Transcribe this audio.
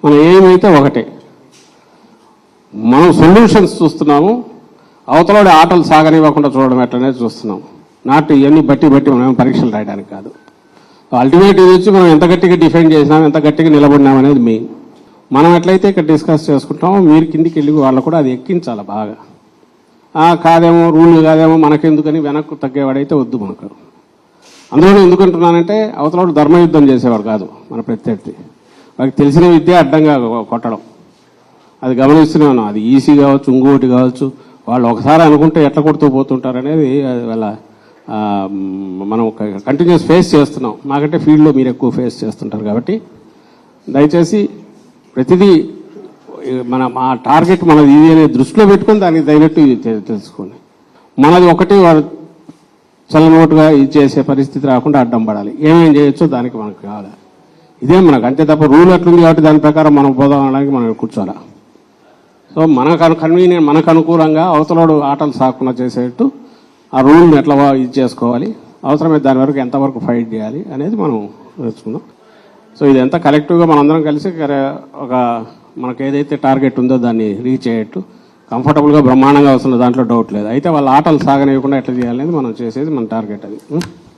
మన ఏమైతే ఒకటే, మనం సొల్యూషన్స్ చూస్తున్నాము, అవతలవాడి ఆటలు సాగనివ్వకుండా చూడడం ఎట్లనే చూస్తున్నాం. నాట్ ఇవన్నీ బట్టి మనం పరీక్షలు రాయడానికి కాదు. అల్టిమేట్ ఇది వచ్చి మనం ఎంత గట్టిగా డిఫెండ్ చేసినాం, ఎంత గట్టిగా నిలబడినాం అనేది మెయిన్. మనం ఎట్లయితే ఇక్కడ డిస్కస్ చేసుకుంటామో మీరు కిందికి వెళ్ళి వాళ్ళు కూడా అది ఎక్కించాలి బాగా. కాదేమో రూల్ కాదేమో మనకెందుకని వెనక్కు తగ్గేవాడైతే వద్దు మనకు. అందులో ఎందుకంటున్నానంటే అవతలవాడు ధర్మయుద్ధం చేసేవాడు కాదు మన ప్రత్యర్థి. వాడికి తెలిసిన విద్య అడ్డంగా కొట్టడం, అది గమనిస్తూనే ఉన్నాం. అది ఈసీ కావచ్చు, ఇంకోటి కావచ్చు. వాళ్ళు ఒకసారి అనుకుంటే ఎట్లా కొడుతూ పోతుంటారు అనేది వాళ్ళ మనం కంటిన్యూస్ ఫేస్ చేస్తున్నాం. మాకంటే ఫీల్డ్లో మీరు ఎక్కువ ఫేస్ చేస్తుంటారు కాబట్టి దయచేసి ప్రతిదీ మా టార్గెట్ మనది ఇది అనేది దృష్టిలో పెట్టుకొని దానికి తగినట్టు తెలుసుకోండి. మనది ఒకటి వాడు చల్లనోటుగా ఇది చేసే పరిస్థితి రాకుండా అడ్డం పడాలి. ఏమేం చేయొచ్చో దానికి మనకు కావాలి. ఇదే మనకు అంతే తప్ప రూల్ ఎట్లుంది కాబట్టి దాని ప్రకారం మనం పోదాం అనడానికి మనం కూర్చోాలి. సో కన్వీనియంట్ మనకు అనుకూలంగా అవతలోడు ఆటలు సాకుండా చేసేట్టు ఆ రూల్ని ఎట్లా ఇది చేసుకోవాలి, అవసరమైతే దాని వరకు ఎంతవరకు ఫైట్ చేయాలి అనేది మనం నేర్చుకుందాం. సో ఇదంతా కలెక్టివ్గా మనందరం కలిసి ఒక మనకు ఏదైతే టార్గెట్ ఉందో దాన్ని రీచ్ అయ్యేట్టు కంఫర్టబుల్గా బ్రహ్మాండంగా వస్తున్న దాంట్లో డౌట్ లేదు. అయితే వాళ్ళ ఆటలు సాగనివ్వకుండా ఎట్లా చేయాలనేది మనం చేసేది మన టార్గెట్ అది.